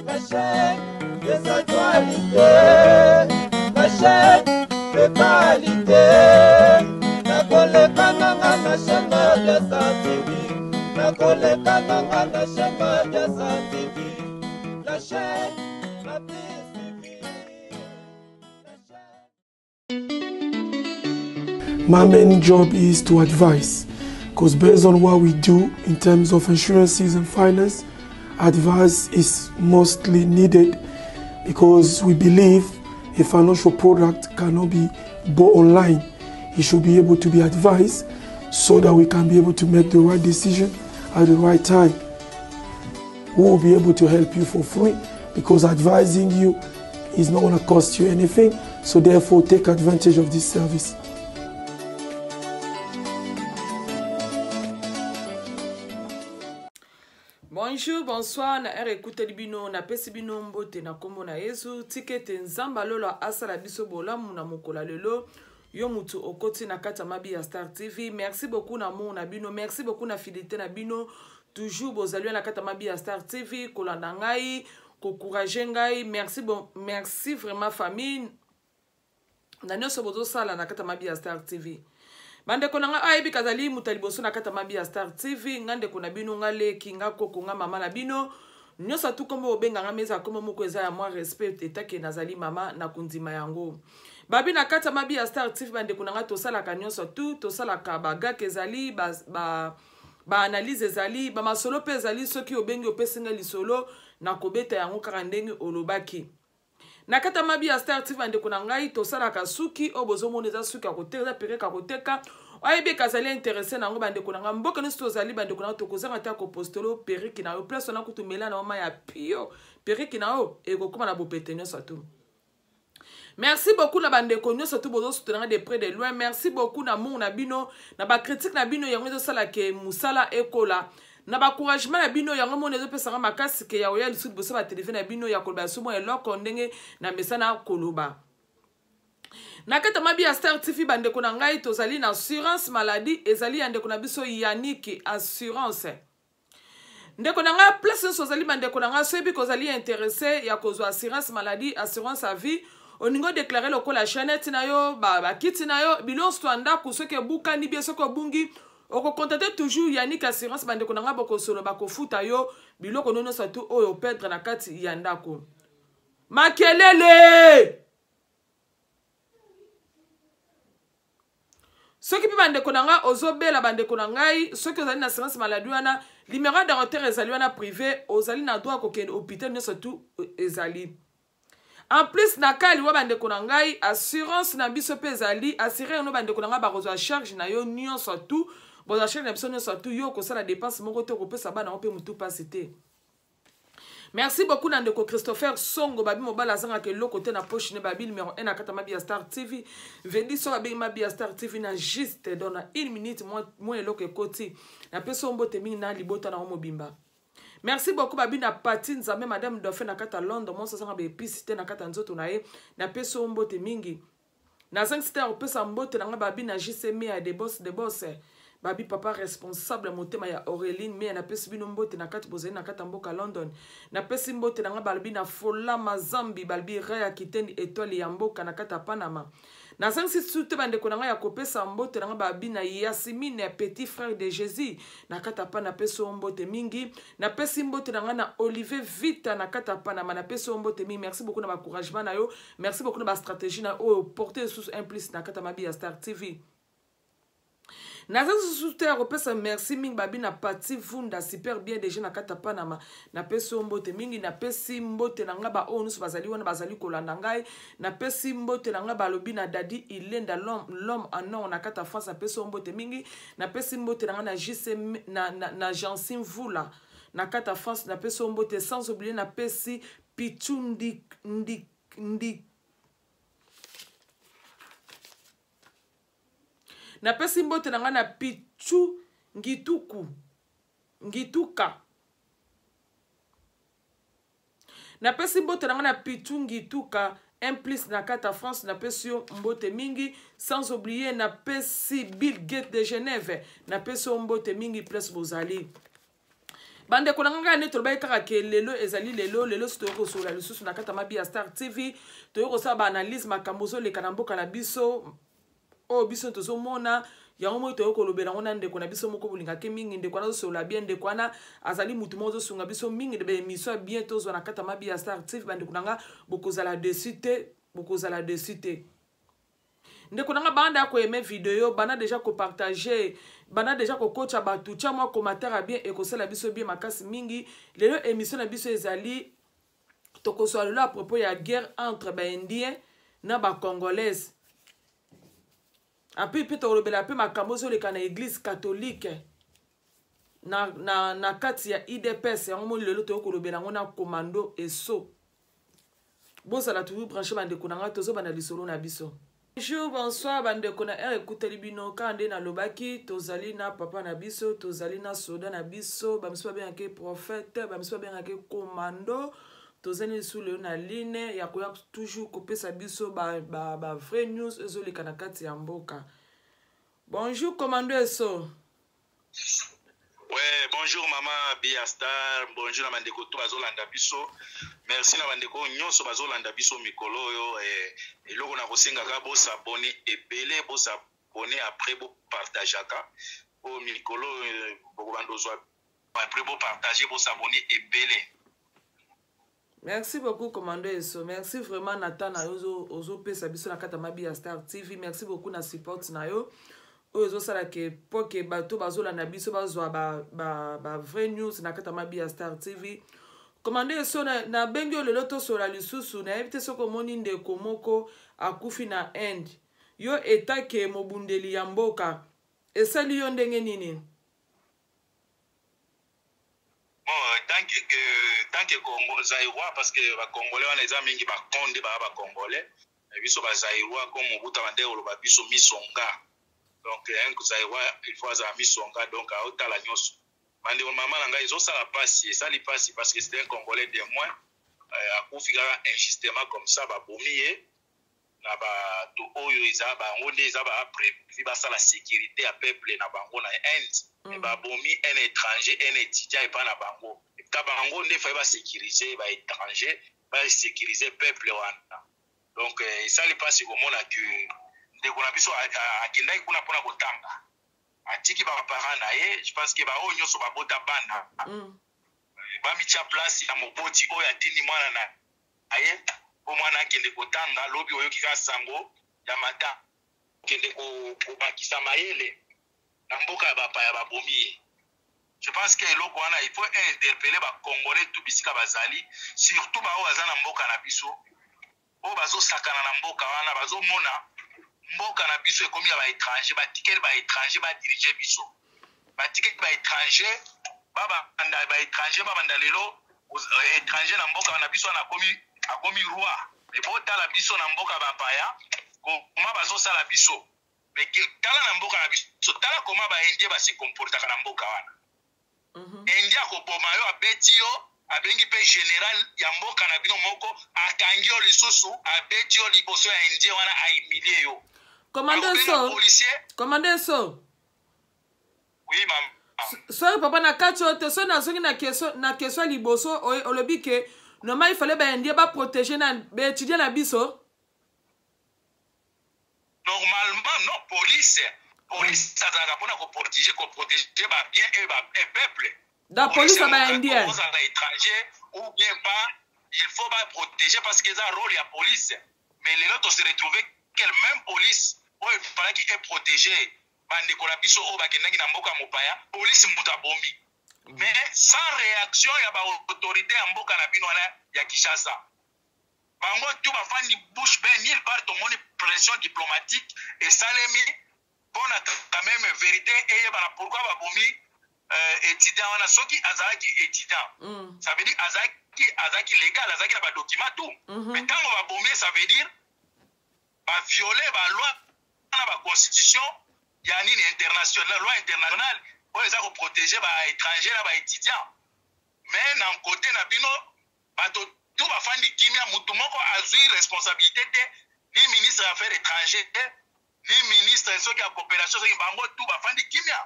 La chaîne des actualités, la chaîne de qualité. Nakoleka nanga na shema ya Sa-TV, nakoleka nanga na shema ya Sa-TV. La chaîne, la PCV. My main job is to advise, because based on what we do in terms of insurances and finance, advice is mostly needed, because we believe a financial product cannot be bought online. It should be able to be advised so that we can be able to make the right decision at the right time. We will be able to help you for free, because advising you is not going to cost you anything. So therefore, take advantage of this service. Bonjour, bonsoir, na écoute bino na pesi bino mbote na kombo na Yesu tikete nzamba lolo asala biso bolamu na mokola lelo yo mutu okoti na kata mabi ya Star TV. Merci beaucoup na mon na bino, merci beaucoup na fidélité na bino. Toujours bozalua na kata mabi ya Star TV kolanda ngai, ko courage ngai. Merci vraiment famille. Na nyoso bozo sala na kata mabi ya Star TV. Bande konanga aibi kazali mutaliboso na kata mabi ya Star TV ngande kona bino ngale kinga koko nga mama na bino nyosa tu kombo obenga nga meza komo moko eza ya moi respect etake nazali mama na kundima yango babi na kata mabi ya Star TV bande konanga tosala ka nyosa tu tosala ka baga kezali ba analyse ezali ba masolo pe ezali soki obengi opesenga lisolo na kobeta yango kaka ndenge olobaki. Na kata mabi ya Star TV bande kuna ngai tosala ka suki obozo moneza suki akoteka pere ka koteka oyebi kazali intéressé nango bande kuna nga mboka niso tozali bande kuna tokozanga ta ko postolo pere ki na yo place na kutumela na mama ya pio pere ki na yo ekokoma na bopete nyonso tu. Merci beaucoup na bande ko nyonso tu bozo soutenir de près de loin. Merci beaucoup na mon na bino na ba critique na bino yango zo sala ke musala ekola. Na ba encouragement na bino yango mona ezo pesa makasi ke ya oya lisud boso ba téléphone na bino ya koloba somo eloko ndenge na mesana koloba. Na kata mabi ya Star TV bande ko na ngai tozali na assurance maladie ezali ya ndeko na biso Yannick assurance. Ndeko na ngai place sozali bande ko na ngai sobi kozali intéressé ya kozwa assurance maladie assurance à vie oningo déclarer lokola chaînette na yo ba kiti na yo bilonso twanda kusoke buka ni bieso ko bungi. Oko contacter toujours Yannick assurance bande ko nanga boko solo bako futa yo biloko nono satu oyo perdre na kati ya ndako. Makelele soki pe bande ko nanga ozobela bande ko nangai soki ozali na assurance maladie wana numéro de docteur ezali wana privé ozali na droit ko kende hôpital nono satu ezali. En plus na kali wa bande ko nangai assurance na biso pe ezali assurer no bande ko nanga ba kozwa charge na yo nyonso tu. Bon, la chaîne d'absolu surtout yo ko sala dépense mon côté ko pesa bana ope mutu pasité. Merci beaucoup Nandeko Christopher Songo babi mobala zanga ke lo côté na poche ne babi numéro 1 na kata mabi ya Star TV. Vendi so babi mabi ya Star TV na juste dans 1 minute moi lo ke koti. Na peso mbote mingi na libota na mobimba. Merci beaucoup babi na patine zame madame Dauphin na kata Londres mon so zanga be pisité na kata nzoto na ye na peso mbote mingi. Na 5 star pesa mbote na babi na JCM ya de boss. Babi papa responsable motema ya Auréline mais na pesi bino mbote na kati bozali na kata mboka London na pesi mbote na nga balbi na fola mazambi balbi raya kiteni étoile ya mboka na kata Panama na 5 sute bande ko na nga ya kopesa mbote na nga babi na Yasmine petit frère de Jésus na kata Panama peso mbote mingi na pesi mbote na nga na Olivier Vita na kata Panama na peso mbote mingi. Merci beaucoup na ba encouragement na yo, merci beaucoup na ba stratégie na o porter sous implice na kata mabi ya Star TV. Naza souter repesa merci ming babi na pati vunda super bien déjà na kata Panama na peso mbote mingi na pesi mbote na nga ba onu bazali wana bazali kolanda ngai na pesi mbote na nga balobi na dadi ilenda l'homme en or na kata France na peso mbote mingi na pesi mbote na nga na JC na Jansim Vula na kata France na peso mbote sans oublier na pesi Pichundi ndi na pesi mbote na nga na Pichu ngituka na pesi mbote na nga na Pichu ngituka implice na kata France na pesi mbote mingi sans oublier na pesi Bill Gates de Genève na pesi mbote mingi place bozali. bande ko nanga ne to ba kaka ke lelo ezali lelo sto ko so la lususu na kata mabi ya Star TV to ko sa ba analyse makambo zo le kanamboka na biso o biso to zo mona yango mo to ko lobela ngona ndeko na biso moko bulinga ke mingi ndeko na so la bien ndeko na azali mutu mozo sunga biso mingi de be émission bientôt zo na kata mabi ya Star TV bande ko nanga bokozala dessus te ndeko nanga banda ko aimer vidéo bana déjà ko partager bana déjà ko coach abatu tia moi commentaire bien et ko sala biso bien makasi mingi lelo émission na biso ezali to ko so à propos ya guerre entre ba indien na ba congolaise api pito robela pe makambo zo le kana église catholique na kati ya IDPS ya mo lelo to ko robela ngona commando eso bozala toujours branché bande ko nanga tozo bana lisolo na biso. Bonjour, bonsoir, bande ko na écoute libino kande na lobaki tozali na papa na biso tozali na soda na biso bamso bien ke prophète bamso bien ke commando tozali sous le na ligne ya ko toujours kopesa biso ba vrai news ezoli kana kati ya mboka. Bonjour commando eso. Ouais, bonjour maman Biastar, bonjour na bandeko to bazolanda biso. Merci na bandeko nyonso bazolanda biso mikolo yo eloko na kosenga ka bo s'abonner ebele bo s'abonner après bo partager ka. O mikolo boko bandozwa après bo partager bo s'abonner ebele. Merci beaucoup commando eso. Merci vraiment Nathan na ozo pesa biso na kata mabi ya Star TV. Merci beaucoup na support na yo. Ozo sala ke poke bato bazola na biso bazwa ba vrai news na kata mabi ya Star TV. Commande so na bengo lelo to so la lisusu na evite so ko moni ndeko moko akufi na end. Yo etake mobundeli ya mboka. Esali yo ndenge nini? Bon, tant que Congo Zaïrois parce que ba Congolais on eza mingi ba konde ba Congolais. Biso ba Zaïrois comme Mobuta bande olo ba biso misonga. Donc un Zaïrois il faut avoir misonga donc a otala nyonso. Bande maman nanga izo sala pasi, ça li pasi parce que c'était un Congolais de moins akufika injustement comme ça ba bomiye na ba to oyo iza ba ngone iza ba après ba sala sécurité à peuple na bango na Inde. Ba bomi un étranger, un étudiant et pas na bango. Ka bango nde fa ba sécuriser ba étranger, ba sécuriser peuple wana. Donc ça li pasi ko mona que ndeko na biso akendaki kuna pona kotanga. Atiki ba parents na ye, je pense que ba o nyoso ba bota bana. Ba mitia place ya moboti oyo atini mwana na aye o mwana akende kotanga lobi oyo kika sango ya mata kende ko bakisa mayele na mboka ba pa ya ba bomi. Je pense que loko wana il faut interpeller ba Congolais tout bisika bazali surtout ba o azana mboka na biso o bazo sakana na mboka wana bazo mona mboka na biso ekomi ya ba étranger ba ticket ba étranger ba diriger biso ba ticket ba étranger ba étranger ba bandalelo étranger na mboka na biso na akomi roi mais po tala biso na mboka ba paya koma bazo sala biso mais tala na mboka na biso tala koma ba indien ba se comporta na mboka wana india ko boma yo abeti yo abengi pe général ya mboka na bino moko akangi yo lisusu abeti yo liboso ya indien wana aimilie yo. Commandant so. Oui, maman. So papa na kacho te so na zongi na keso liboso olobi ke normal il fallait ba indien ba protéger na ba étudier na biso. Normalement non police ça doit pas ko protéger ba bien et peuple. Da police ba indien. Aux étrangers ou bien pas il faut pas protéger parce que ça rôle ya police. Mais les autres se retrouver quelle même police oh il fallait qu'il est protégé bande ko la biso o ba kenaki na mboka mopaya police muta bomi mais sans réaction ya ba autorité ya mboka na bino na ya Kinshasa bango tu ba fandi bouche ben nulle part to moni pression diplomatique et salemi bon quand même vérité et ba pourquoi ba bomi étudiant wana soki azaki étudiant ça veut dire azaki légal azaki na ba document tout mais quand on va bomber ça veut dire ba violer ba loi na ba constitution ya nini international loi internationale pour les avoir protéger ba étranger na ba étudiant mais na côté na bino ba to ba fandi kimia mutu moko azui responsabilité te ni ministre affaires étrangères ni ministre soki ya coopération soki bango tout ba fandi kimia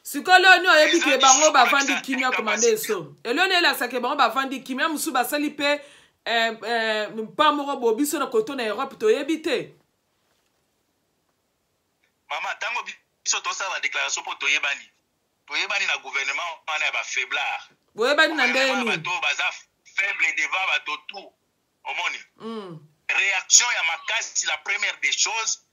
Sikolo ni oyebike bango bavandi kimia komande so. Elone la sake bango bavandi kimia musu basali pe pa moko bobiso na koto na Europe to yebite. Mama tango biso to sa la déclaration pour to yebani. To yebani na gouvernement wana ba faiblard. Boyebani na ndeni. Bato baza faible devant bato tout. Omoni. Réaction ya makasi la première des choses.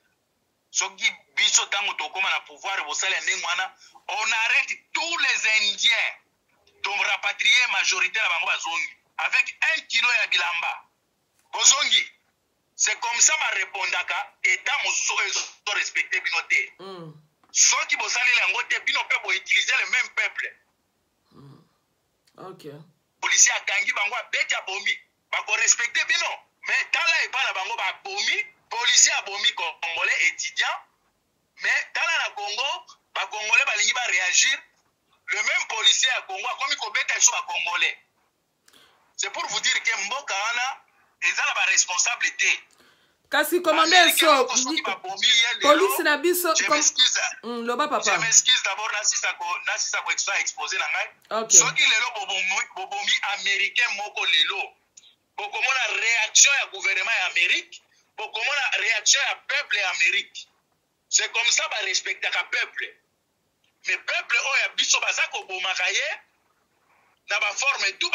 Soki biso tango to koma na pouvoir bosala ndengwana, on arrête tous les Indiens. To rapatrier majorité la bango bazongi avec 1 kilo ya bilamba. Bozongi. C'est comme ça ma répondaka état moso to respecter binoté. Soki bosali lango te bino pe bo utiliser le même peuple. OK. Policier akangi bango abeti abomi. Ba ko respecter bino. Mais tala e pas la bango ba abomi, policier abomi congolais étudiant. Mais tala na Congo, ba congolais ba lingi ba réagir. Le même policier à Congo a commis kobeta sur ba congolais. C'est pour vous dire que mboka wana ezala ba responsabilité. Kasi commandant so police na biso je m'excuse. Loba papa. Je m'excuse d'abord nasisa ko exposer na ngai. Okay. Soki lelo bobomi américain moko lelo. Bokomona réaction ya gouvernement ya Amérique, bokomona réaction ya peuple ya Amérique. C'est comme ça ba respecter ka peuple. Mais peuple oya biso bazako bomaka ye na ba forme tout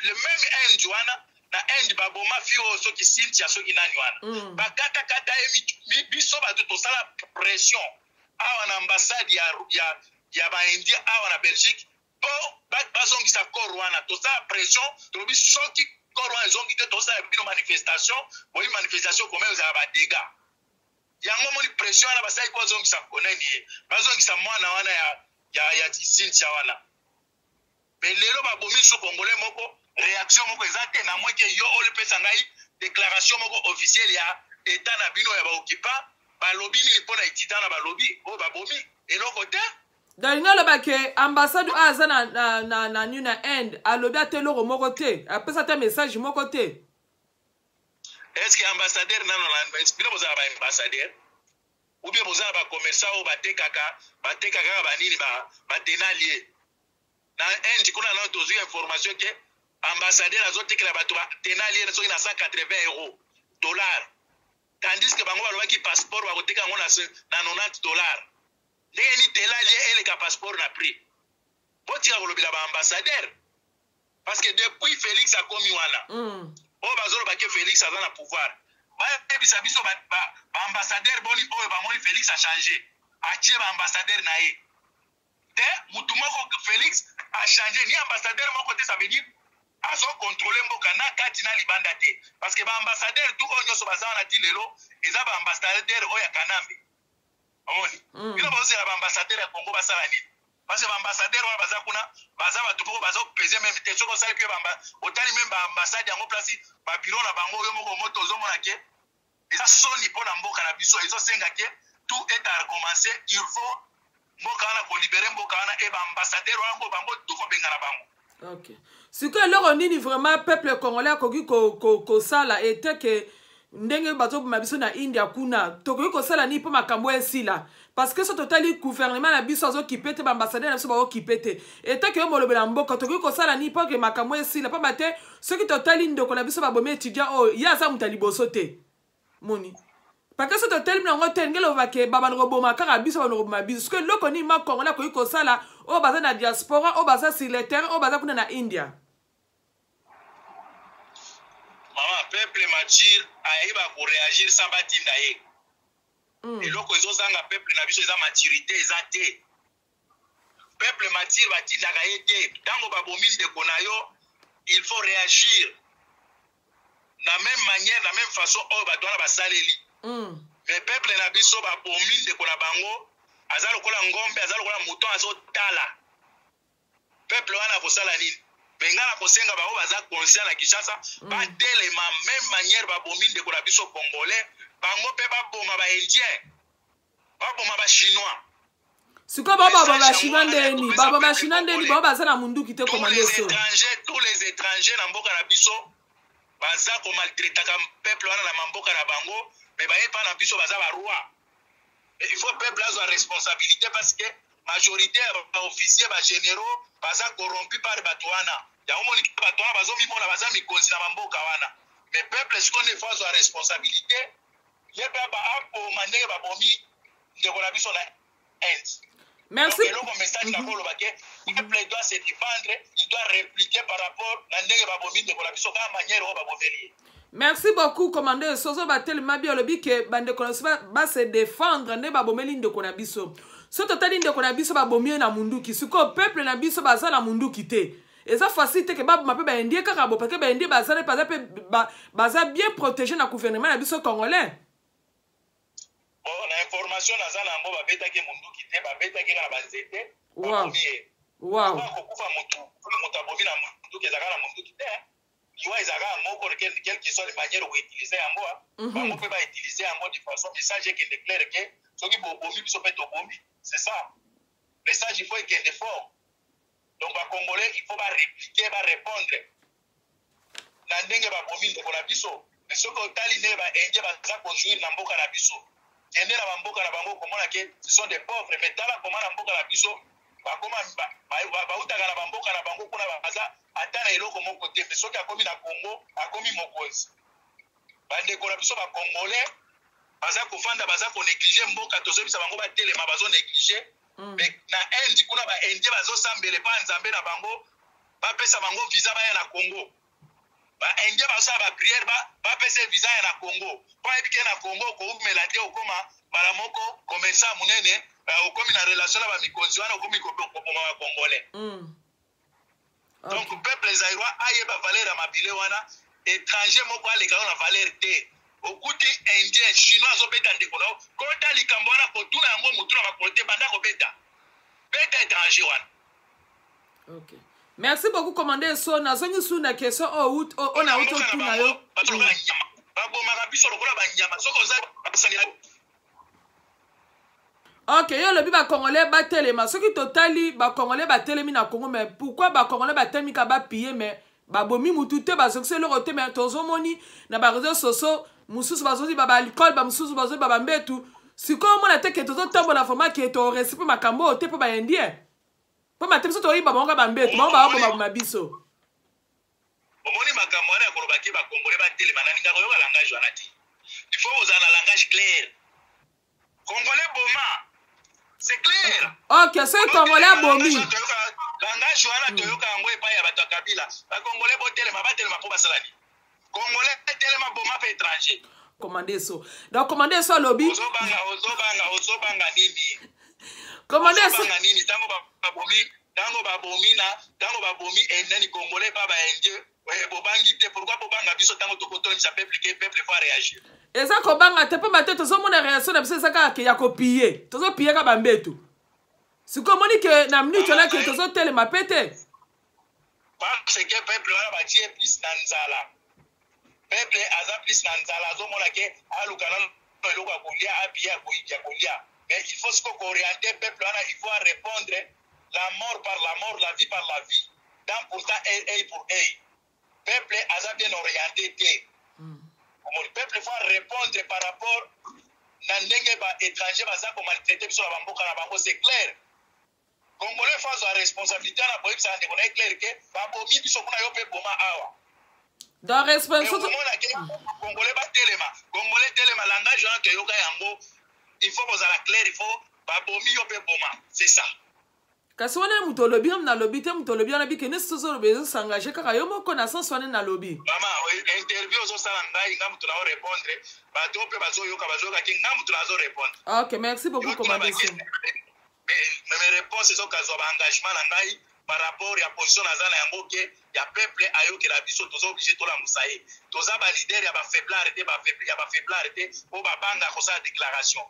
le même end wana na end baboma fio soki Cynthia soki nani wana. Ba kata e biso ba to sala pression awa na ambassade ya ba India awa na Belgique po bazongisa corps wana to sala pression to bi soki corps wana zongite to sala bino manifestation bo manifestation comme vous avez ba dégâts. Yango moni pression wana basai ko zongisa konani bazongisa mwana wana ya Cynthia wana. Mais lelo ba bomi so congolais moko réaction moko ezate na moke yo ole pesa ngai déclaration moko officielle ya état na bino ya ba occupant ba lobby ni pona ititana ba lobby o ba bomi eloko te. Dalinga lo bake ambassade aza na new na end alobi ateloko moko te apesa te message moko te. Est-ce que ambassadeur nano na bino boza ba ambassadeur ou bien boza ba commerçant o batekaka ba nini ba tenalier na end kuna na tozu information que ambassadeur azotekela bato ba tenalier soki na 180 $, tandis que bango balobaki passeport bakoteka yango na $90. ndenge ni tenalier eleka passeport na prix botika kolobela ba ambassadeur parce que depuis Félix akomi wana o bazoloba ke Félix aza na pouvoir bayebisa biso ba ambassadeur boni oyo bamoni Félix a changé atie ba ambassadeur na ye te mutu moko Félix a changé ni ambassadeur moko te ça veut dire azo contrôler mboka na kati na libanda te parce que ba ambassadeur tout oyo nyonso baza wana ti lelo eza ba ambassadeur oyo ya Kanambe omoni bino bozo ya ba ambassadeur ya Congo basala nini parce que ba ambassadeur wana baza kuna baza bato poko bazo peser même te soko sala ke ba otali même ba ambassade yango place ba bureau na bango yo moko moto ozomona ke eza soni pona mboka na biso ezo senga ke tout est à recommencer il faut mboka wana ko libérer mboka wana e ba ambassadeur wango bango tout ko benga na bango. OK. Ce que loro nini vraiment peuple congolais koki ko sala était que ndenge bazo mabiso na India kuna tokoki ko sala ni po makambo esila parce que ce totali gouvernement na biso azo kipete ba ambassadeur na biso ba okipete était que molobela mboka tokoki ko sala ni po que makambo esila pa mate ce qui totali ndoko na biso ba bomi étudiant o ya za mutali bosote moni parce que ce total na ngote ngelo vake baba ngoboma kaka biso ba ngoboma biso que loko ni ma Congolais koki ko sala o baza na diaspora o baza sur le terrain o baza kuna na India. Maman peuple mature aiba ko réagir sans batinda ye. Et loko ezozanga peuple na biso eza maturité eza te. Peuple mature batinda ka ye te. Tango ba bomili de konayo, il faut réagir. La même manière, la même façon o ba doit ba saleli. Mais peuple na biso ba bomili de kona bango, azalo kola ngombe, azalo kola mouton azo tala. Peuple wana ko sala nini? Bengala kosenga ba o baza conscient na Kinshasa, ba dele ma même manière ba bomili de kona biso congolais, bango pe ba boma ba indien. Ba boma ba chinois. Siko baba ba chinois ndeni, baba ba chinois ndeni baba baza na mundu kite komande so. Tous les étrangers na mboka na biso baza ko maltraiter ka peuple wana na mboka na bango, mais ba yepa na biso baza ba roi. Il faut peuple a responsabilité parce que majorité ya officier ba généraux baza corrompu par bato wana yango moni bato wana bazomimona baza mikonzi na bamboka wana mais peuple sikonde fois azwa responsabilité ye mpe aboma ndenge babomi ndeko na biso na inde. Merci. Donc eloko message na koloba ke peuple doit se défendre, il doit répliquer par rapport na ndenge babomi ndeko na biso kaka manière oyo babomeli. Merci beaucoup, commandeur. Sozo batel mabi olobi ke bande konosi ba se défendre ne babomeli ndeko na biso. So totali ndeko na biso babomie na munduki. Siko peuple na biso baza na munduki te. Eza facile ke babu mape ba indie kaka bo parce que ba indie baza ne baza bien protégé na gouvernement na biso congolais. Bon, na information naza na mbo babetaki munduki te babetaki na banzete. Wow. Wow. Ko kufa mutu. Ko mutu abomi na munduki ezaka na munduki te. Iwa ezaka moko quelle que soit les manières où utiliser yango bango pe ba utiliser yango de façon message qui est clair que soki bobomi biso pe tobomi c'est ça message il faut qu'il fort donc ba congolais il faut ba répliquer ba répondre na ndenge ba bomi ndeko na biso mais soki otali ndenge ba indien baza construire na mboka na biso kende na bamboka na bango komona ke ce sont des pauvres mais tala koma na mboka na biso bakoma bautaka na bamboka na bango kuna baza ata na eloko moko te mais soki akomi na Congo akomi mokonzi bandeko na biso bakongolais baza kofanda baza konéglige mboka tozobisa bango batelema bazonéglige mais na inde kuna baindie bazosambele mpa nzambe na bango bapesa bango visa baya na Congo baindie bazosala bapriere bapesa visa ya na Congo mpo ayebike na Congo koumela te okoma mbala moko commerçant munene okomi na relation na bamikonzi wana okomi koboma bakongolais. Donc peuple zaïrois ayeba valeur ya mabile wana étranger moko alekana na valeur te okuti indien chinois azobeta ndeko nao kota likambo wana kotuna yango mutu na makolo te banda kobeta beta étranger wana. Ok, merci beaucoup commandeur. So nazongi su na question on a auto tuna yo babomaka biso lokola banyama soko oza basangela. Ok, yo lobi ba congolais batelema soki totali ba congolais batelemi na Congo mais pourquoi ba congolais batelemi ka ba piller mais ba bomi mutu te ba sokse le rote mais tozomoni na ba réseaux sociaux mususu bazozi ba alcool ba mususu bazozi ba mbetu siko mona te ke tozo tambola format ke to recipe makambo te po ba indien po matemso to yi ba bonga ba mbetu ba ba biso omoni makambo wana koloba ke ba congolais batelema na ninga ko langage wana ti il faut oza na langage clair congolais boma. C'est clair. Ok, c'est congolais bomi. Langage wana toyoka yango epai ya bato ya kabila. Ba congolais botelema batelema po basalani. Congolais telema boma pe étranger. Commandez so. Donc commandez so lobby. Ozobanga nini? Commandez so. Ozobanga nini tango babomi endani congolais pa ba indien. Bobangi te pourquoi bobanga biso tango tokotoni sa peuple que peuple va réagir. Eza ko banga te po mate tozo mona réaction na biso saka ke ya ko piller. Tozo piller ka bambetu. Siko moni ke na minute na ke tozo telema pete. Parce que peuple wana ba tie plus na nzala. Peuple aza plus na nzala zo mona ke alukana eloko kolia abia kolia. Mais il faut se orienter peuple wana il faut répondre la mort par la mort, la vie par la vie. Dans pourtant œil pour œil. Peuple aza bien orienté te. Le peuple faut répondre par rapport à ndenge ba étranger baza ko maltraiter biso na bamboka na bango c'est clair. Congolais face à responsabilité na boyebisa ndeko na clair que ba bomi biso kuna yo pe boma awa. Dans responsabilité Congolais ba telema langage wana to yoka yango il faut boza la clair il faut ba bomi yo pe boma c'est ça. Kasi wana muto lobi na lobi te muto lobi na bi ke nesto zo bezo s'engager kaka yo moko na sens wana na lobi. Mama interview zo sala ngai ngamu tu na répondre ba to pe bazo yoka ki ngamu tu na zo répondre. OK, merci beaucoup commandant. Mais mes réponses sont kazo ba engagement na ngai par rapport ya position na zana yango ke ya peuple ayo ke la biso tozo obligé to la musaye. Toza ba leader ya ba faiblard te o ba banga ko sa déclaration.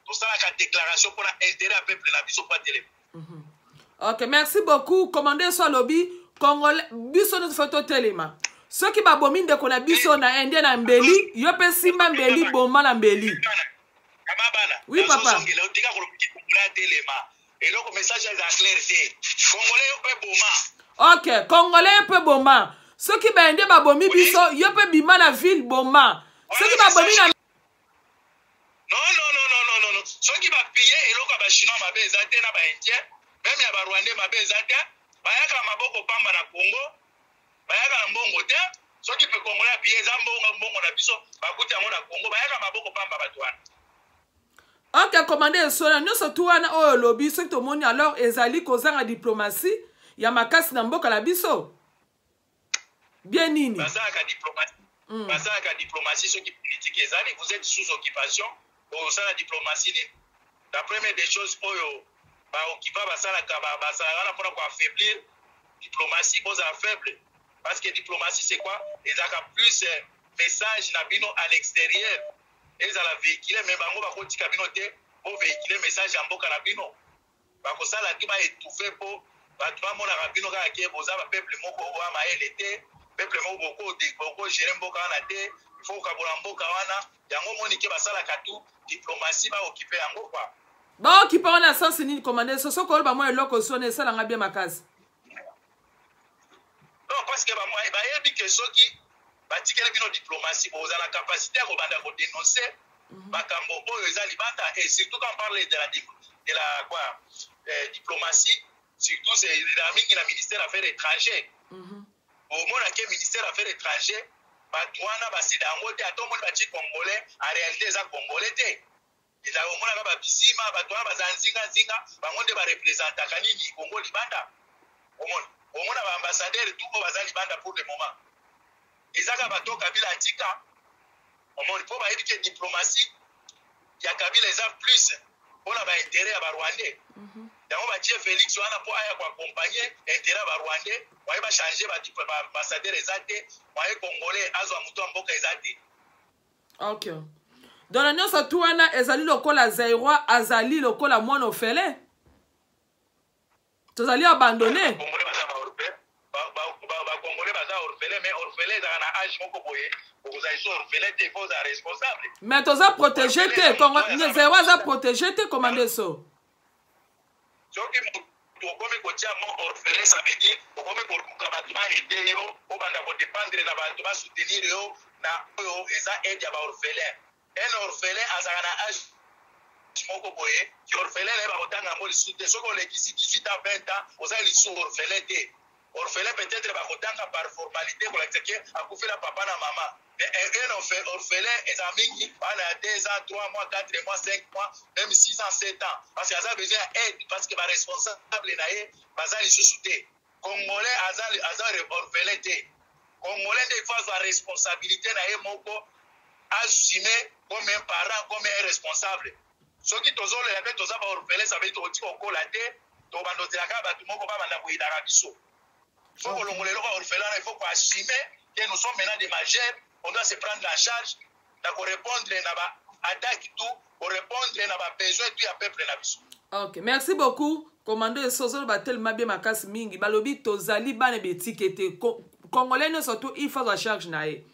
To sala ka déclaration pour intérêt à peuple na biso pas télé. Ok, merci beaucoup. Commandez soit lobby. Congolais, biso notre photo téléma. Ceux qui ba bomi de kona biso na indien na mbeli, yo pe simba mbeli boma na mbeli. Oui papa. Ok, Congolais pe boma. Ceux qui ba indien ba bomi biso, yo pe bima na ville boma. Ceux qui ba bomi na non. Ceux qui ba appuyer eloko ba chinois mabe ezate na ba indien même ya ba rwandais mabe ezate bayaka maboko pamba na Congo bayaka na mbongo te soki pe Congo la appuyer za mbongo na biso bakuti yango na Congo bayaka maboko pamba bato wana. Ok, commandé sona nyonso tu wana oyo lobi soki tomoni alors ezali kozanga diplomatie ya makasi na mboka la biso bien nini bazaka diplomatie bazaka diplomatie soki politique ezali vous êtes sous occupation osala diplomatie nini la première des choses oyo baokipa basalaka basalaka mpona koaffaiblir diplomatie bozala faible parce que diplomatie c'est quoi ezalaka plus message na bino à l'extérieur ezala véhicule mais bango bakotika bino te po véhicule message ya mboka na bino bakosalaki baétouffe po bato bamonaka bino kaka ke boza bapeuple moko oya mayele te peuple moko boko gere mboka wana te ifo kokabola mboka wana yango moni ke basalaka tu diplomatie baokipe yango kwa baokipe wana sansi nini commandé soso koloba mwa eloko soni esalanga bien makasi non parce que bayebi ke soki batikeli bino diplomatie bozala capacité ya kobanda kodénoncer makambo oyo eza libanda et surtout quand on parle de la quoi diplomatie surtout c'est la mingi na ministère affaires étrangères omona ke ministère affaires étrangères bato wana basida yango te ata omoni batie congolais en réalité eza congolais te ezala omonaka babisima bato wana baza nzinga bango nde barepresentaka nini congo libanda omona baambassadeur tout oyo baza libanda pour le moment ezaka bato kabila atika omoni mpo bayebi ke diplomatie ya kabila eza plus mpona baintere ya barwandais yango batie félix wana mpo aya koakompagne intere ya barwandais waye bachange baambassadeur eza te waye congolais azwa moto ya mboka eza te. ok dona nyonso tu wana ezali lokola zairoi azali lokola mwana ofele tozali abandonné bakongolais baza orphelin mais orphelin ezaka na age moko boye okozali so orphelin te fo oza responsable mais toza protégé te zairoi aza protégé te commandé so soki moto okomi kotia mo orphelin ça veut dire okomi koluka bato baede yo obanda kodépendre na bato basoutenir yo na oyo eza aide ya baorphelin un orphelin azalaka na age moko boye ki orphelin naye bakotanga yango lisusu te soki olekisi 18 ans 20 ans oza lisusu orphelin te orphelin peut-être bakotanga par formalité kolakisa ke akufela papa na mama mais un orphelin eza mingi bana ya 2 ans 3 mois 4 mois 5 mois même 6 ans 7 ans parce que aza besoin ya aide parce que baresponsable na ye baza lisusu te congolais aza orphelin te congolais nde ifo azwa responsabilité na ye moko assume comme un parent comme un responsable soki tozolela mpe toza baorphelin ça veut dire tokotika kokola te tobandozelaka bato moko babanda koyidaka biso il faut kolongola eloko ya orphelin il faut koassume que nous sommes maintenant des majeurs on doit se prendre en charge na korépondre na baattaque tout korépondre na babesoin tout ya peuple na biso. ok merci beaucoup commando esozolo batelema bien makasi mingi balobi tozali bana betike te congolais nyonso tu il faut la charge na ye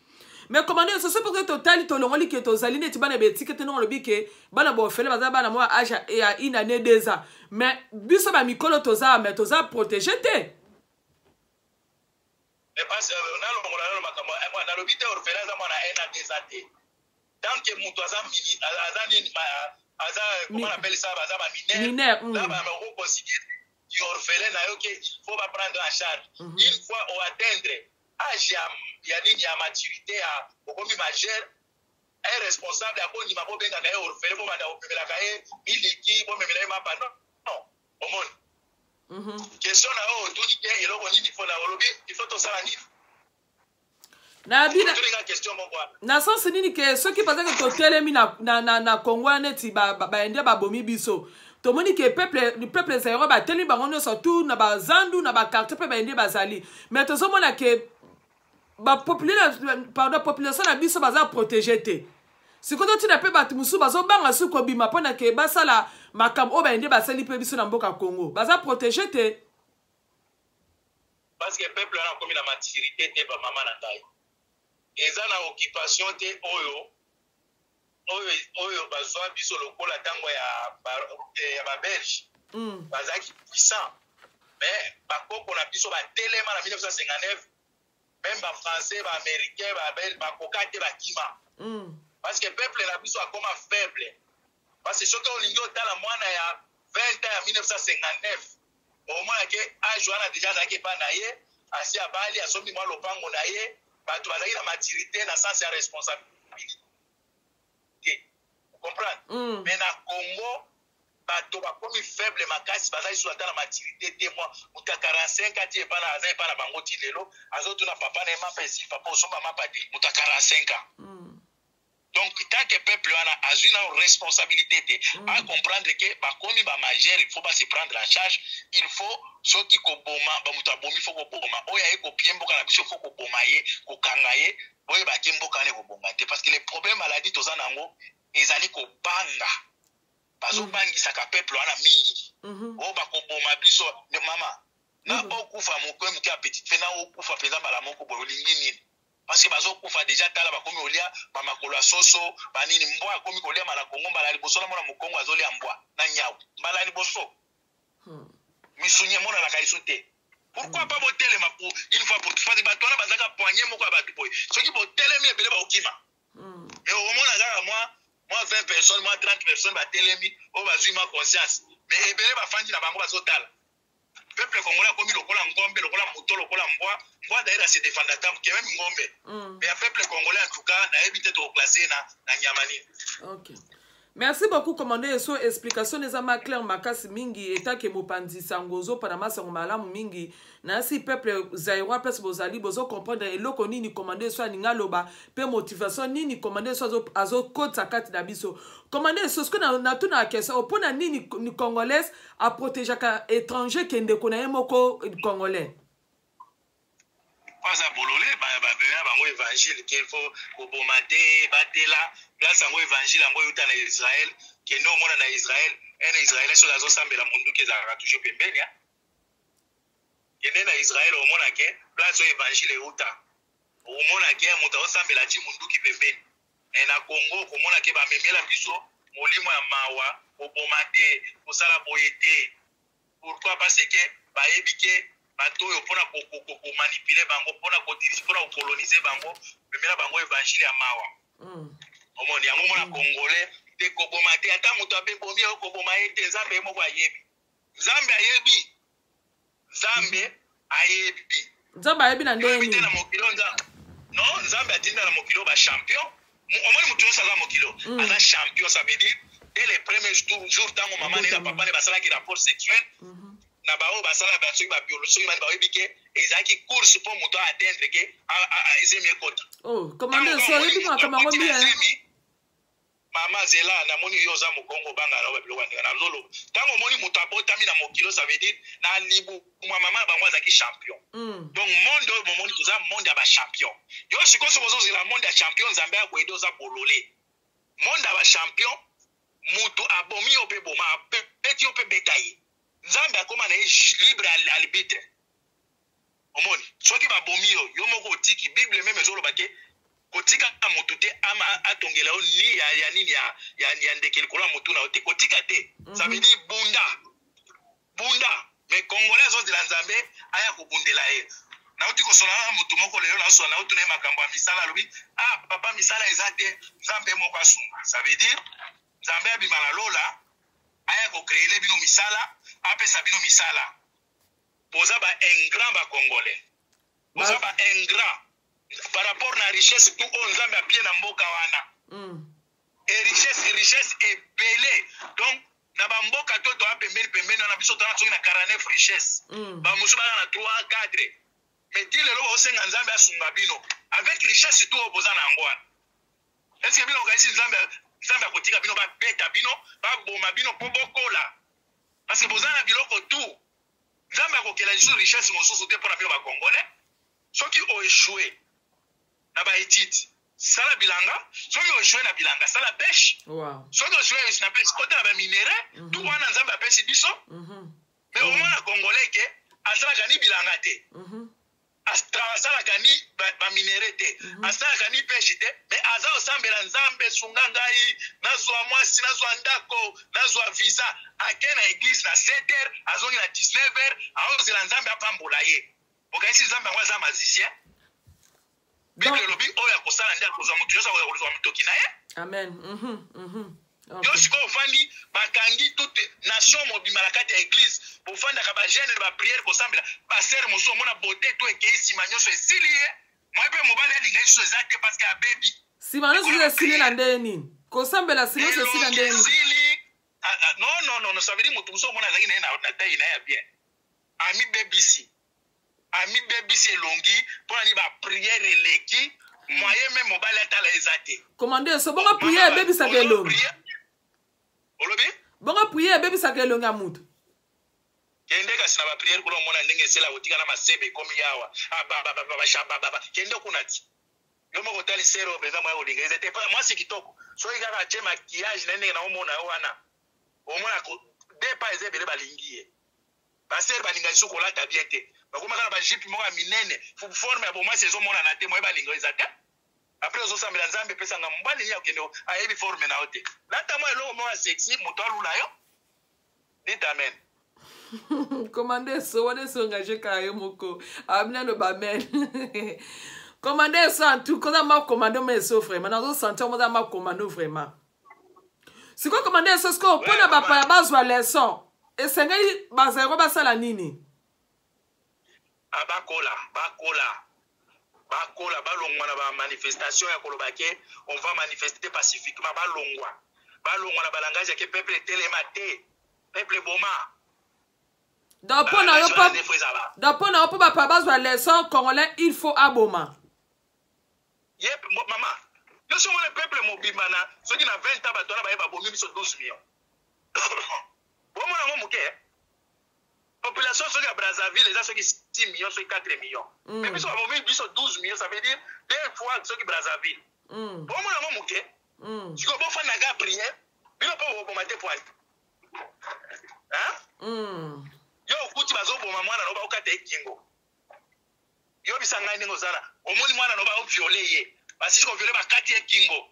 mais commando esoso parce que totali tolongoli ke tozali neti bana betike te nongo lobi ke bana bofele baza bana mwa age ya une année 2 ans mais biso bamikolo toza mais toza protégé te parce nalongola nalo makambo nalobi te orphelin aza mwana 1 à 2 ans te tant que moto aza nini aza comment on appelle ça baza baminere bakoconsidere ki orphelin na yo ke il faut baprendre en charge une fois oatteindre age ya nini ya maturité ya okomi majeur un responsable akondima bobengaka ye orphelin bobanda komemelaka ye miliki bomemela ye mapa non omoni question na oyo otuni ke eloko nini fo na olobi ifo tosala nini na sansi nini ke soki pazaki totelemi na Congo wana neti baende babomi biso tomoni ke peuple zairo batelemi bango nyonso tu na bazandu na bakartier mpe baende bazali mais tozomona ke population na biso baza protégé te sikoyo totina mpe bato mosusu bazobanga su kobima mpona ke basala makambo oyo baende basali mpe biso na mboka Congo baza protégé te parce que peuple wana akomi na maturité te bamama na ngai eza na occupation te oyo bazwa biso lokola ntango ya babelge bazalaki puissant mais bakoko na biso batelema na 1959 même bafrançais baaméricain bakoka te bakima parce que peuple na biso akoma faible parce que soki olingi otala mwana ya 20 ans ya 1959 omona ke age wana deja azalaki epa na ye asi abali asombi mwa lopango na ye bato bazalaki na maturité na sens ya responsabilité comprendre mais na Congo bato bakomi faible makasi bazali so ata na maturité te mwa muta 45 ati epa na azali epa na bango ti lelo azotuna papa na ye mapa esi papa osomba mapa te muta 45 ans donc tant que peuple wana azwi na responsabilité te a comprendre que bakomi ba majeur il faut pas se prendre en charge il faut soki koboma bamuta bomi faut koboma oya ye kopie mboka na biso faut koboma ye kokanga ye boye bake mboka ne kobonga te parce que les problèmes maladie toza nango ezali kobanga bazobangisaka peuple wana mingi oyo bakoboma biso mama na okufa mokwe moke ya petite fe na okufa mpenza mbala moko boye olingi nini parce que bazokufa deja tala bakomi olia bamakolo ya soso banini mbwa akomi kolia mala Kongo mbala liboso na mona mokongo azolia mbwa na nyau mbala liboso misunye mona na kaiso te pourquoi pas botelema pour une fois pour toutes bato wana bazaka poignet moko ya bato boye soki botelemi ebele baokima mais omona kaka moi 20 personnes moi 30 personnes batelemi oyo bazwi ma conscience mais ebele bafandi na bango bazotala peuple congolais akomi lokola ngombe lokola moto lokola mbwa d'ailleurs se défendre tant que même ngombe mais un peuple congolais en tout cas na yebi te to classer na nyamani. OK. Merci beaucoup commandant so explication eza ma clair makasi mingi etake mopanzi sangozo pana masango malamu mingi na si peuple zairwa place bozali bozo comprendre eloko nini commandant so aninga loba pe motivation nini commandant so azo kota kati na biso commandant so ce que na tuna question opona nini ni congolaise a protéger ka étranger kende kona yemoko congolais Pasa bolole ba bango évangile qu'il faut kobomate batela place yango évangile yango yuta na Israël kendo mona na Israël Israël so lazo sambela mundu ke za toujours pembeni ya kende na Israël o mona ke place évangile yuta o mona ke muta o sambela ti mundu ki pembeni na Congo ko mona ke ba memela biso molimo ya mawa kobomate kosala boyete pourquoi parce que ba ebike bato oyo mpona komanipuler bango mpona kodirige mpona kokolonize bango memela bango évangile ya mawa omoni yango mona congolais te koboma te ata moto abe bomi oyo koboma ye te nzambe ye moko ayebi nzambe ayebi na ndeni te na mokilo non nzambe atinda na mokilo ba champion omoni moto nyonso aza mokilo aza champion ça veut dire dès les premiers jours ntango mama ne na papa ne basalaki rapport sexuel na bao basala ba soki ba biologie mani ba webike ezaki course pour moto atteindre ke ezemi kota commandant so yebi ma kama ngombi mama zela na moni yo za mokongo banga na biloko ndika na lolo tango moni moto abotami na mokilo ça veut dire na libu mama bango azaki champion donc monde oyo moni toza monde ya ba champion yo sikoso bozo zela monde ya champion nzambe ya kwedo za bolole monde ya ba champion moto abomi ope boma peti ope betaye nzambe akoma na libre arbitre omoni soki babomi yo moko otiki bible meme ezoloba ke kotika moto te atongela o ni ya nini ya ndeke likolo ya motu na yo te kotika te ça veut dire bunda mais congolais azozela nzambe aya kobundela ye nauti kosola na motu moko lelo nasola na otuna ye makambo ya misala alobi papa misala eza te nzambe moko asunga ça veut dire nzambe abima na lola aya kokreele bino misala apesa bino misala boza ba ingrat ba congolais boza ba ingrat par rapport na richesse tout on nzambe apie na mboka wana et richesse ebele donc na ba mboka to pembeni na biso to na soki na 49 richesse ba musu ba na 3 4 mais dit le lobo osenga nzambe asunga bino avec richesse tout boza na ngwana est-ce que bino kaisi nzambe akotika bino ba beta bino ba boma bino po bokola parce que boza na biloko tout nzambe akokela lisu richesse mosusu te mpona bino ba congolais soki o échoué na ba étude sala bilanga soki o échoué na bilanga sala pêche soki o échoué na pêche kota na ba minerais tout wana nzambe apesi biso mais au moins na congolais ke asalaka ni bilanga te asalaka ni ba minerais te asalaka ni pêche te mais aza osambela nzambe sunga ngai nazwa mwasi nazwa ndako nazwa visa ake na église na 7h azongi na 19h aozela nzambe apambola ye okanisi nzambe yango aza magicien bible elobi oyo akosala nde akozwa moto nyonso akozwa motoki na ye amen Yo siko ofandi bakangi toute nation mobima na kati ya église pour fanda ka ba jeune ba prière pour sambela ba sœur moso mona beauté to ekei sima nyonso esiliye moi pe mobali alinga iso ezate parce que a baby sima nyonso esili na ndeni ko sambela sima nyonso esili na ndeni non ça veut dire mutu moso mona azaki na taille na ya bien ami baby si elongi mpona ni ba prière eleki moyen même mobali atala ezate commandé so bongo prière baby sa elongi olobi bongo prière baby sa elongi ya mutu kende kasi na ba prière kuna mona ndenge esela kotika na masebe komi yawa kende kuna ti yo moko tali sero peza moya kolinga ezete pa mwasi kitoko so ikaka atie maquillage na ndenge na omona yo wana omona depa ezebele balingi ye basere balinga lisu kolata bien te bakomaka na bajipe moko ya minene forme ya bomwasi ezomona na te moye balinga eza te après ozosambela nzambe epesanga mobali ye akende ayebi forme na yo te lata mwa eloko moko ya sexy moto alula yo dit amen. Commandé so wana so engagé ka yo moko amina no ba men commandé so en tout quand ma commandé mais so vraiment nazo sentir mo ma commandé vraiment c'est quoi commandé so sko pona ba pa bazwa leçon et sengeli bazero basala nini bakola balongwa na ba manifestation ya kolobake on va manifester pacifiquement balongwa na balangage ya ke peuple telema te peuple boma donc pona yo pa pa bazwa leçon congolais il faut aboma yep mama yo so le peuple mobima na soki na 20 ans batona ba bomi biso 12 millions bomo na moke population soki ya Brazzaville eza soki 6 millions soki 4 millions mais biso bomi biso 12 millions ça veut dire 2 fois soki Brazzaville bomo na moke siko bo fa na ga prier bilo po bo mate point hein yo kuti bazoboma mwana no ba okata ekingo yo bisanga ndingo zana omoni mwana no ba oviole ye basi ko viole ba kati ekingo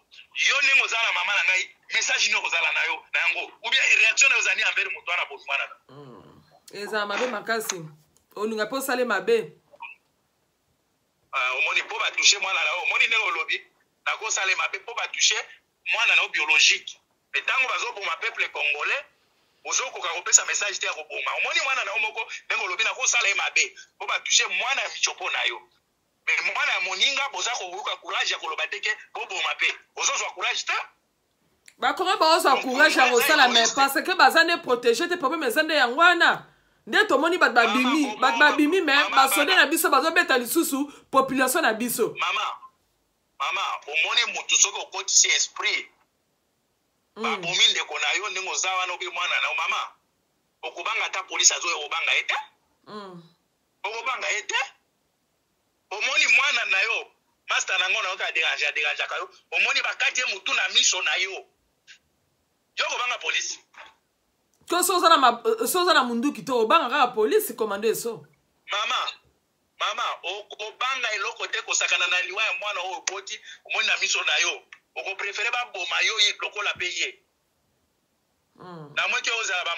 yo ndingo zana mama na ngai message no kozala nayo na yango ou bien réaction na ozani envers mutu ana bo mwana eza mabe makasi olinga po sale mabe omoni po ba toucher mwana na omoni ndenge lobi na ko sale mabe po ba toucher mwana na biologique mais tango bazoboma peuple congolais ozoko ka kopesa message te ya koboma omoni mwana na omoko ndenge lobi na kosala mabe po ba toucher mwana ya michopo na yo mais mwana ya moninga boza kobuka courage ya koloba teke boboma pe ozozwa courage te ba comment ba ozwa courage ya kosala mais parce que bazane protéger te problème ezande ya ngwana nde tomoni bat babimi mais basode na biso bazobeta lisusu population na biso mama omoni mutu soko kotisi esprit babomi ndeko na yo ndenge oza wana obi mwana na mama okobanga ta polisi azoyo obanga ete okobanga ete omoni mwana na yo master na ngo na oka dérange kayo omoni bakati mutu na miso na yo okobanga polisi ko soza na munduki to obanga kaka polisi commandé so mama okobanga eloko te kosakana na liwa ya mwana oyo poti omoni na miso na yo oko préféré ba boma yo ye lokola payer na moi ke oza ba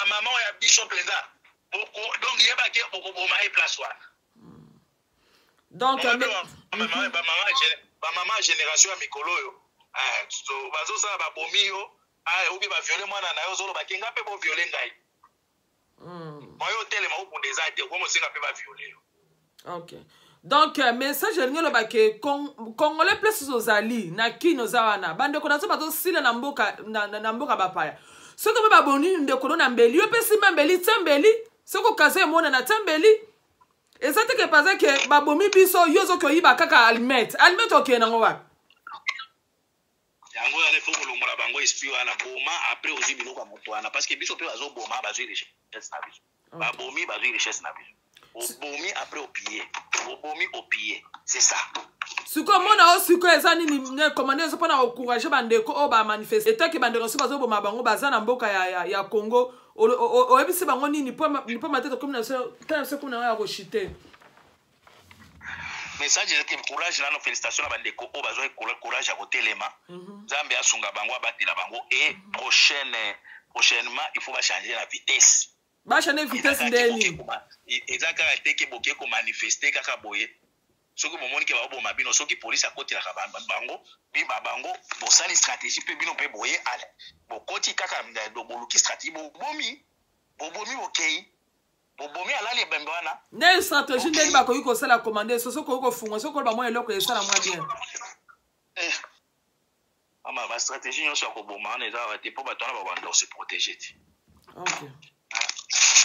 maman ya biso penza donc yeba ke oko boma e place wa donc ba maman génération ya mikolo yo so bazo sa ba bomi yo obi ba violer mwana na yo zolo ba kenga pe bo violer ngai moi tele ma okunde za te ko mo singa pe ba violer yo OK. Donc message ngelo ba ke congolais plus ozali na kino zawana bande ko nazo bazo sila na mboka bapaya soko ba boni ndeko na mbeli yo pesi mbeli tsambeli soko kaze mona na tsambeli ezate ke paza ke babomi biso yozo ko yiba kaka almet okay na ngowa yango ya lefo kolongola bango esprit wana boma après ozi biloko moto wana parce que biso pe bazo boma bazo richesse na biso babomi bazo richesse na biso obomi après opier c'est ça suko mona o suko ezani ni commandé so pona encourager bandeko o ba manifester tant que bandeko so bazo boma bango bazana mboka ya Congo o ebisi bango nini po matete comme na so comme na ya rochiter message de courage na no félicitations na bandeko o bazo courage ya kotelema Nzambe asunga bango abatela bango et prochainement il faut changer la vitesse ba changer vitesse ndeni ezaka teke boke ko manifester kaka boye soki bomoni ke baboma bino soki polisi akotelaka bango bango bosali stratégie mpe bino mpe boye ale bokoti kaka boluki stratégie bobomi bokei bobomi alali ebembe wana nde stratégie ndeni bakoki kosala commande so soki okoki kofunga soki oloba mwa eloko esala mwa bien ama bastratégie nyonso ya koboma wana eza te mpo bato wana babanda kose protege te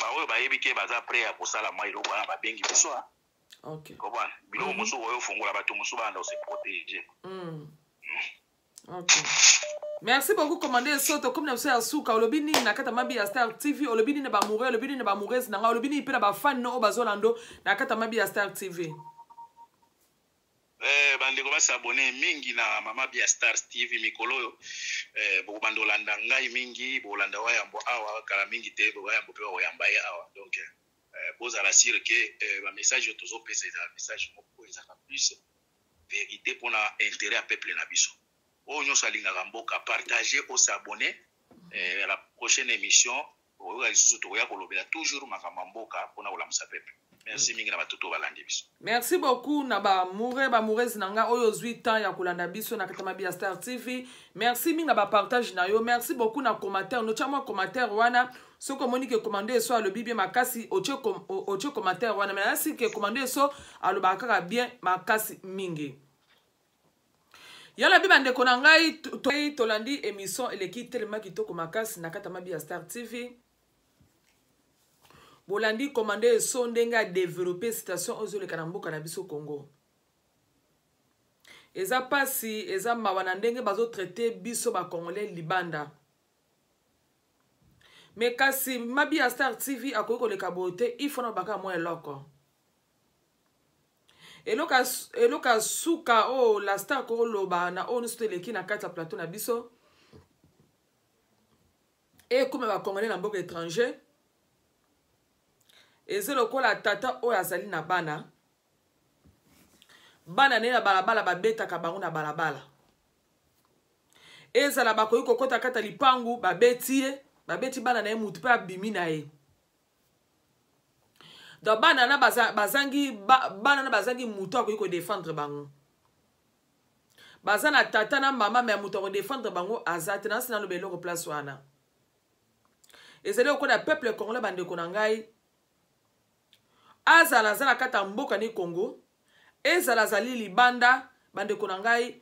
baoyo bayebi ke baza pre ya kosala mwa eloko wana babengi biso kobana biloko mosusu oyo ofungola bato mosusu babanda kose protege. Merci beaucoup commandé soto comme na ya suka olobi nini na kata mabi ya Star TV olobi nini ba mourir olobi nini ba mourir na nga olobi nini pe na ba fan no bazolando na kata mabi ya Star TV. Bandeko basi abonné mingi na mama bia Star TV mikolo bo bandolanda ngai mingi bo landa wayambo awa kala mingi te bo wayambo pe oyamba ya awa donc boza la sire que ba message tozo pesa za message moko ezaka plus vérité pour na intérêt à peuple na biso. O nyoso alingaka mboka partager o s'abonner à la prochaine émission o ya lisusu to ya kolobela toujours makamba mboka pour na olamusa peuple. Merci mingi na batuto balandi biso. Merci beaucoup na ba mourez nanga oyo 8 ans ya kolanda biso na katama bia Star TV. Merci mingi na ba partage na yo. Merci beaucoup na commentaire. No chama commentaire wana soko moni ke commander so alobi bien makasi oche commentaire wana mais si ke commander so aloba kaka bien makasi mingi. Yala biba ndeko na ngai tolandi émission eleki tellement kitoko makasi na katama bia Star TV. Bolandi commandé son denga développer station ozole kanamboka na biso Congo. Eza pasi eza mawana ndenge bazo traiter biso ba congolais libanda. Mais kasi mabi ya Star TV akoki koleka bote il faut na baka mo eloko. Eloka suka o la Star ko loba na onu steleki na kata plateau na biso. Et comme ba congolais na mboka étranger eze lokola tata oyo azali na bana ne na balabala babetaka bango na balabala ezala bakoki kokota kata lipangu babeti bana na ye mutu mpe abimi na ye donc bana na bazangi mutu akoki kodefendre bango baza na tata na mama me ya mutu akodefendre bango aza te nasi naloba eloko place wana ezali okola peuple congolais bandeko na ngai azala zala kata mboka ni Congo ezala zali libanda bandeko na ngai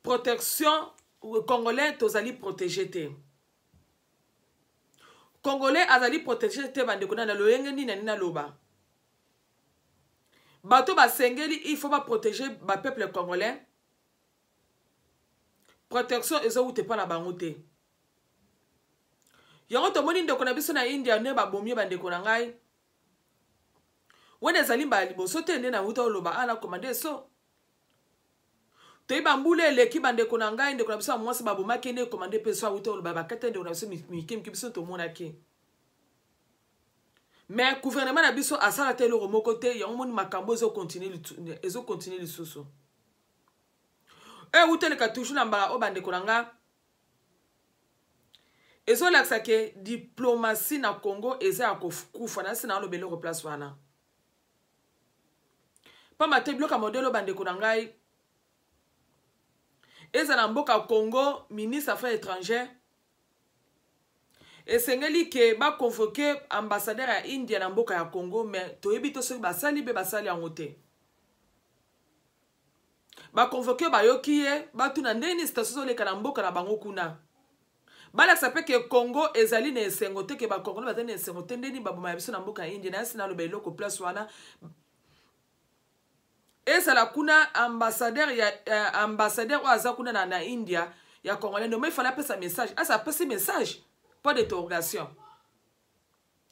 protection congolais tozali protéger te congolais azali protéger te bandeko na loyenge nini na loba bato basengeli il faut ba protéger ba peuple congolais protection ezoute pa na bango te yango tomoni ndeko na biso na India ne babomie bandeko na ngai wene zali mba liboso te nde na uta oloba ana commandé so toyiba mbula eleki bandeko na ngai ndeko na biso mwasi babomaki nde commandé pe so uta oloba bakate ndeko na biso mikemi biso tomonaki mais gouvernement na biso asala te eloko moko te yango moni makambo ezo continuer lisusu uteleka toujours na mbala o bandeko na nga ezolakisa ke diplomatie na Congo eza ya kokufa nasi na aloba eloko place wana pamba te biloko ya modelo bandeko na ngai eza na mboka Congo ministre affaires étrangères esengeli ke baconvoke ambassadeur ya India na mboka ya Congo mais toyebi to soki basali be basali yango te baconvoke bayoki ye batuna ndeni station zoleka na mboka na bango kuna balakisa pe ke Congo ezali na esengo te ke bakongolo bazali na esengo te ndeni baboma ya biso na mboka ya India na yasi naloba eloko place wana ezala kuna ambassadeur oyo aza kuna na India ya congolais ndoma ifala apesa message asa apesi message pas d'interrogation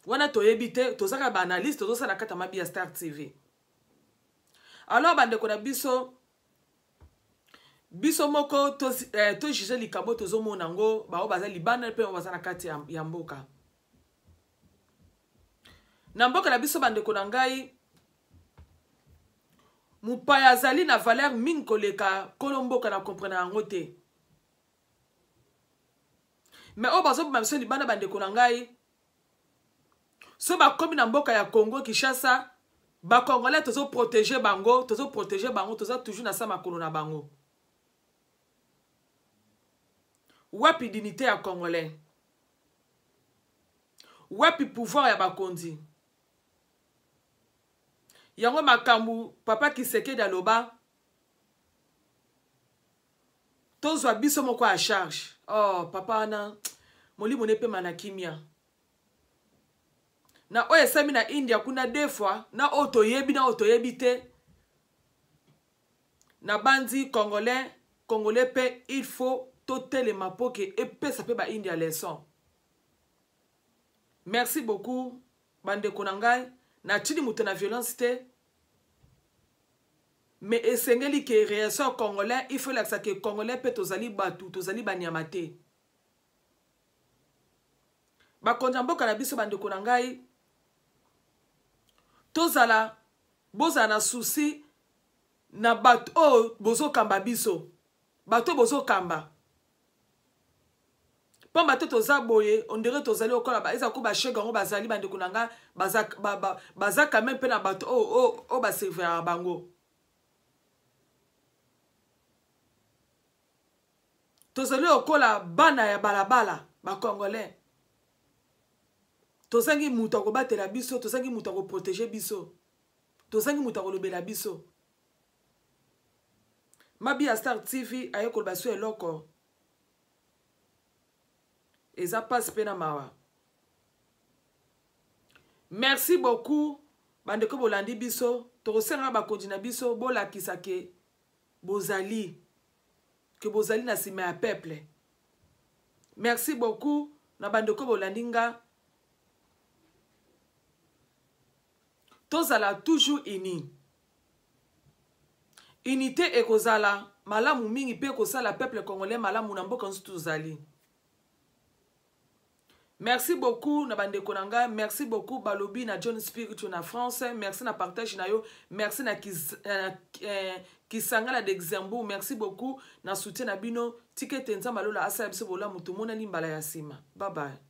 wana toyebi te tozaka baanalyste tozosala kata mabi ya Star TV alors bandeko na biso moko to juge likambo tozomona ngo bao baza libanda pe baza na kati ya mboka na mboka na biso bandeko na ngai mupaya azali na valeur mingi koleka kolomboka na comprendre yango te mais o bazobima biso libanda bandeko na ngai so bakomi na mboka ya Congo Kinshasa ba congolais tozo protéger bango tozo toujours na sa makolo na bango wapi dignité ya congolais wapi pouvoir ya bakondi yango makambu papa Kisekedi aloba tozwa biso moko ya charge. Oh papa na molimo ne pe mana kimia na oye sami na India kuna deux fois na otoyebi na otoyebi te na bandi congolais pe il faut totelema poke epesa pe ba India leçon. Merci beaucoup bande konangai na chini muto na violence te mais esengeli ke réaction congolais il faut laksa ke congolais pe tozali batu tozali banyamate ba konjamboka na biso bande konangai tozala bozala na souci na bato o bozo kamba biso bato bozo kamba pamba te toza boye on dirait tozali okola ba eza ko ba shegango bazali bande konanga baza quand même pe na bato o ba servir bango tozali okola bana ya balabala ba congolais tozangi muta ko batela biso tozangi muta ko protéger biso tozangi muta ko lobela biso Mabi ya Star TV aye ko baso eloko eza passe pena mawa. Merci beaucoup bande ko bolandi biso tokosenga ba kodina biso bola kisake bozali que bozali na sima ya peuple. Merci beaucoup na bande ko bolandinga tozala toujours uni. Unité ekozala malamu mingi pe kozala peuple congolais malamu na mboka nzu tozali. Merci beaucoup na bande konanga, merci beaucoup balobi na John Spiritual na France, merci na partage na yo, merci na Kisangala d'Exembourg, merci beaucoup na soutien na bino, ticket nzamba lola asa biso bola mutu mona limbala ya sima. Bye bye.